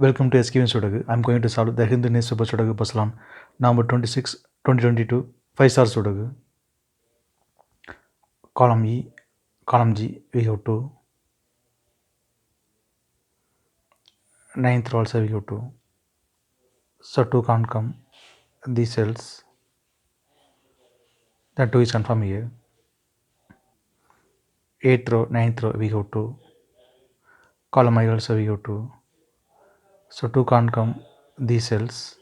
Welcome to SkVm Sudoku. I'm going to solve the Hindu newspaper Sudoku puzzle on November 26, 2022, 5-star Sudoku. Column E, column G, we have 2. Ninth row also we have 2. So 2 can't come. These cells. Then 2 is confirmed here. 8th row, 9th row we have 2. Column I also we have 2. So 2 can't come. These cells.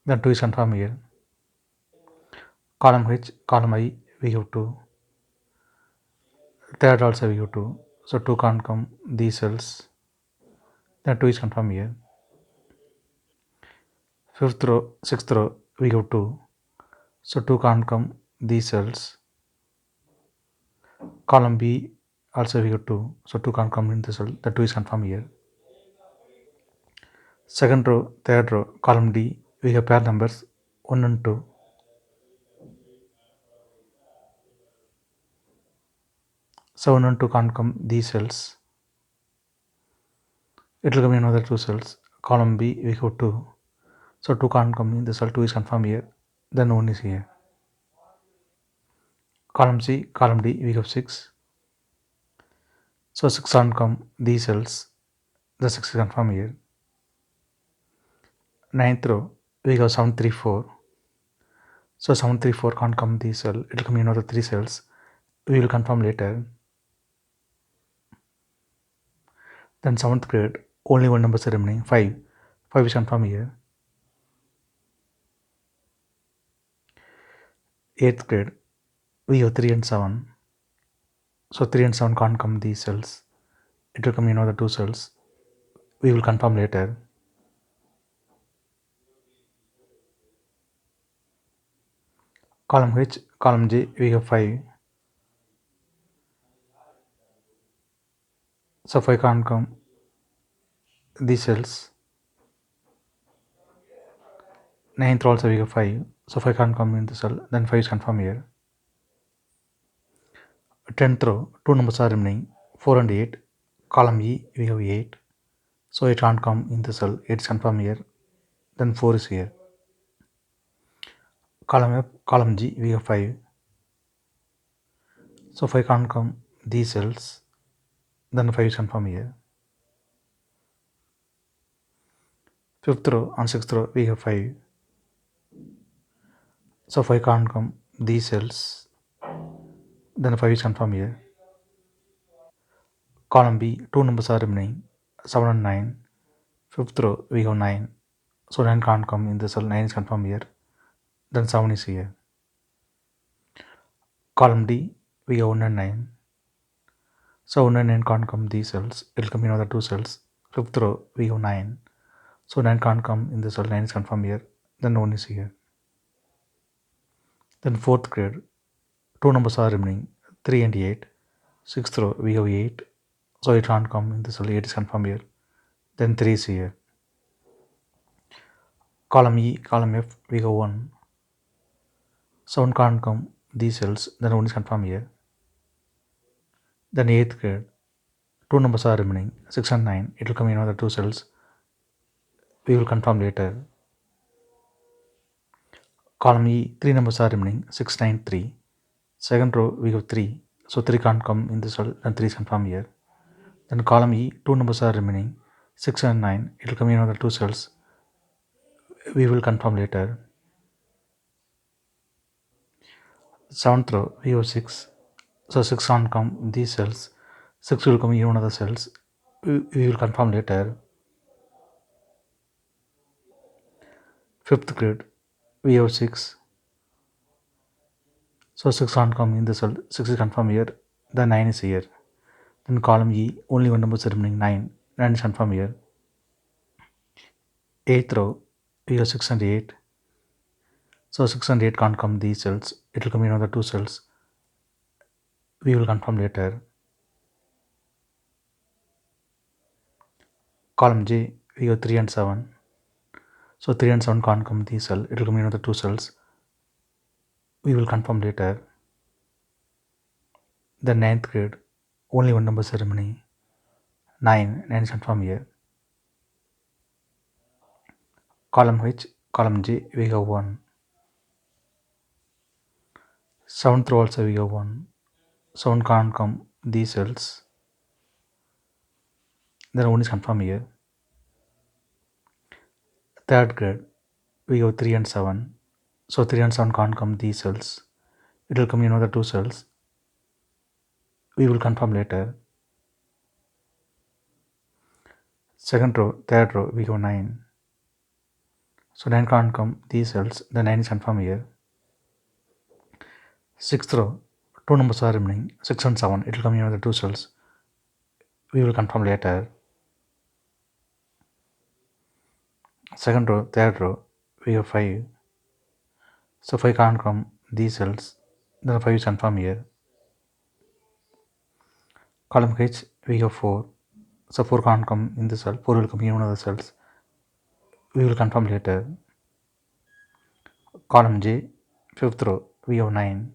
Then 2 is confirmed here. Column H, column I we have 2. Third also we have 2. So 2 can't come. These cells. Then 2 is confirmed here. 5th row, 6th row we have 2. So 2 can't come. These cells. Column B also we have 2. So 2 can't come in the cell. The 2 is confirmed here. Second row, third row, column D, we have pair numbers 1 and 2. So 1 and 2 can't come these cells. It will come in another 2 cells. Column B we have 2. So 2 can't come in the cell. 2 is confirmed here. Then 1 is here. Column C, column D we have 6. So 6 can't come these cells. The 6 is confirmed here. Ninth row we have 7, 3, 4. So 7, 3, 4 can't come these cell. It will come in another 3 cells. We will confirm later. Then 7th grade, only one number is remaining, 5. 5 is confirmed here. 8th grade, we have 3 and 7. So 3 and 7 can't come these cells. It will come in another 2 cells. We will confirm later. Column H, column J, we have 5. So 5 can't come these cells. 9th also we have 5. So 5 can't come in the cell. Then 5 is confirmed here. 10th row, 2 numbers are remaining, 4 and 8. Column E, we have 8. So it can't come in the cell. 8 is confirmed here. Then 4 is here. Column F, column G, we have 5. So 5 can't come these cells. Then 5 is confirmed here. 5th row and 6th row we have 5. So 5 can't come these cells. Then 5 is confirmed here. Column B, 2 numbers are remaining, 7 and 9. 5th row we have 9. So 9 can't come in the cell. 9 is confirmed here. Then 7 is here. Column D, we have 1 and 9. So 1 and 9 can't come these cells. It will come in other 2 cells. 5th row we have 9. So 9 can't come in the cell. 9 is confirmed here. Then 1 is here. Then 4th grade, 2 numbers are remaining, 3 and 8. 6th row we have 8. So it can't come in the cell. 8 is confirmed here. Then 3 is here. Column E, column F, we have 1. So 1 can't come these cells. Then 1 is confirmed here. Then 8th grade, 2 numbers are remaining, 6 and 9. It will come in another 2 cells. We will confirm later. Column E, 3 numbers are remaining, 6, 9, 3. Second row we have 3. So 3 can't come in this cell. Then 3 is confirmed here. Then column E, 2 numbers are remaining, 6 and 9. It will come in another 2 cells. We will confirm later. 7th row we have 6. So 6 can't come in these cells. 6 will come in another cells. We will confirm later. 5th grade we have 6. So 6 can't come in the cell. 6 is confirmed here. Then 9 is here. Then column E, only one number is remaining, 9. 9 is confirmed here. 8th row we have 6 and 8. So 6 and 8 can't come these cells. It will come in another 2 cells. We will confirm later. Column J, we have 3 and 7. So 3 and 7 can't come these cells. It will come in another 2 cells. We will confirm later. The 9th grade, only one number is remaining, 9 is confirmed here. Column H, column J, we have 1. 7th row also we have 1. 7 can't come these cells. Then 1 is confirmed here. 3rd grade, we have 3 and 7. So 3 and 7 can't come these cells. It will come in another 2 cells. We will confirm later. 2nd row, 3rd row, we have 9. So 9 can't come these cells. The 9 is confirmed here. 6th row, 2 numbers are remaining. 6 and 7. It will come in another 2 cells. We will confirm later. 2nd row, 3rd row, we have 5. So 5 can't come these cells. Then 5 is confirmed here. Column H, we have 4. So 4 can't come in the cell. 4 will come in one of the cells. We will confirm later. Column J, 5th row, we have 9.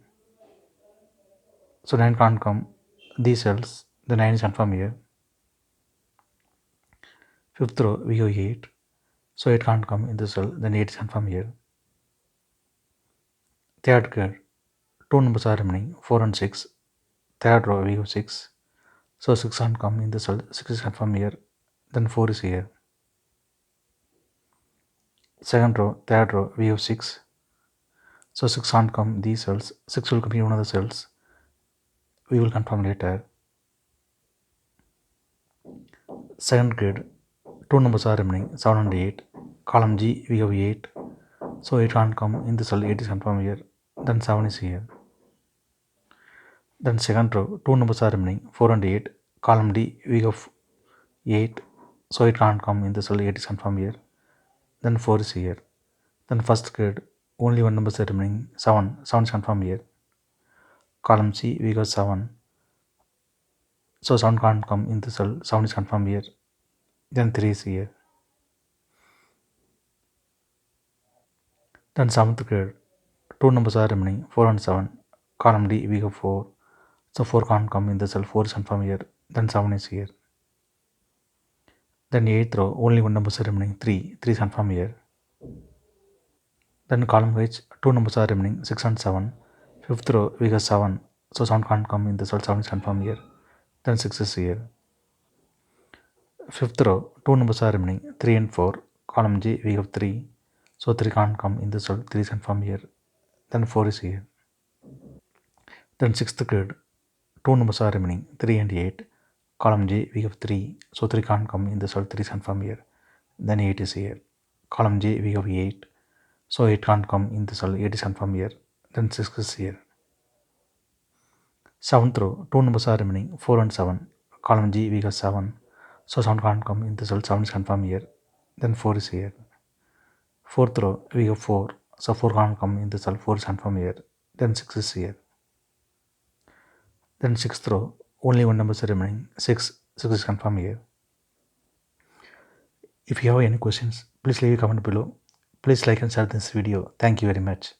So 9 can't come these cells. The 9 is confirmed here. 5th row, we have 8. So 8 can't come in the cell. Then 8 is confirmed here. 3rd grade, 2 numbers are remaining. 4 and 6. 3rd row, we have 6. So 6 can't come in the cell. 6 is confirmed here. Then 4 is here. 2nd row, 3rd row, we have 6. So 6 can't come these cells. 6 will come in one of the cells. We will confirm later. 2nd grade, 2 numbers are remaining. 7 and 8. Column G, we have 8. So 8 can't come in the cell. 8 is confirmed here. Then 7 is here. Then 2nd row, 2 numbers are remaining. 4 and 8. Column D, we have 8. So it can't come in the cell. 8 is confirmed here. Then 4 is here. Then 1st grade, only one number is remaining. 7. 7 is confirmed here. Column C, we got 7. So 7 can't come in the cell. 7 is confirmed here. Then 3 is here. Then 7th grade, 2 numbers are remaining. 4 and 7. Column D, we have 4. So 4 can't come in the cell. 4 is confirmed here. Then 7 is here. Then 8th row, only one number is remaining. 3. 3 is confirmed here. Then column H, 2 numbers are remaining. 6 and 7. 5th row, we have 7. So 7 can't come in the cell. 7 is confirmed here. Then 6 is here. 5th row, 2 numbers are remaining. 3 and 4. Column J, we have 3. So 3 can't come in the cell. 3 is confirmed here. Then 4 is here. Then 6th grade, 2 numbers are remaining. 3 and 8. Column J, we have 3. So 3 can't come in the cell. 3 is confirmed here. Then 8 is here. Column J, we have 8. So 8 can't come in the cell. 8 is confirmed here. Then 6 is here. 7th row, 2 numbers are remaining. 4 and 7. Column G, we have 7. So 7 can't come in the cell. 7 is confirmed here. Then 4 is here. 4th row, we have 4. So 4 can't come in the cell. 4 is confirmed here. Then 6 is here. Then 6th row, only one number is remaining. 6. 6 is confirmed here. If you have any questions, please leave a comment below. Please like and share this video. Thank you very much.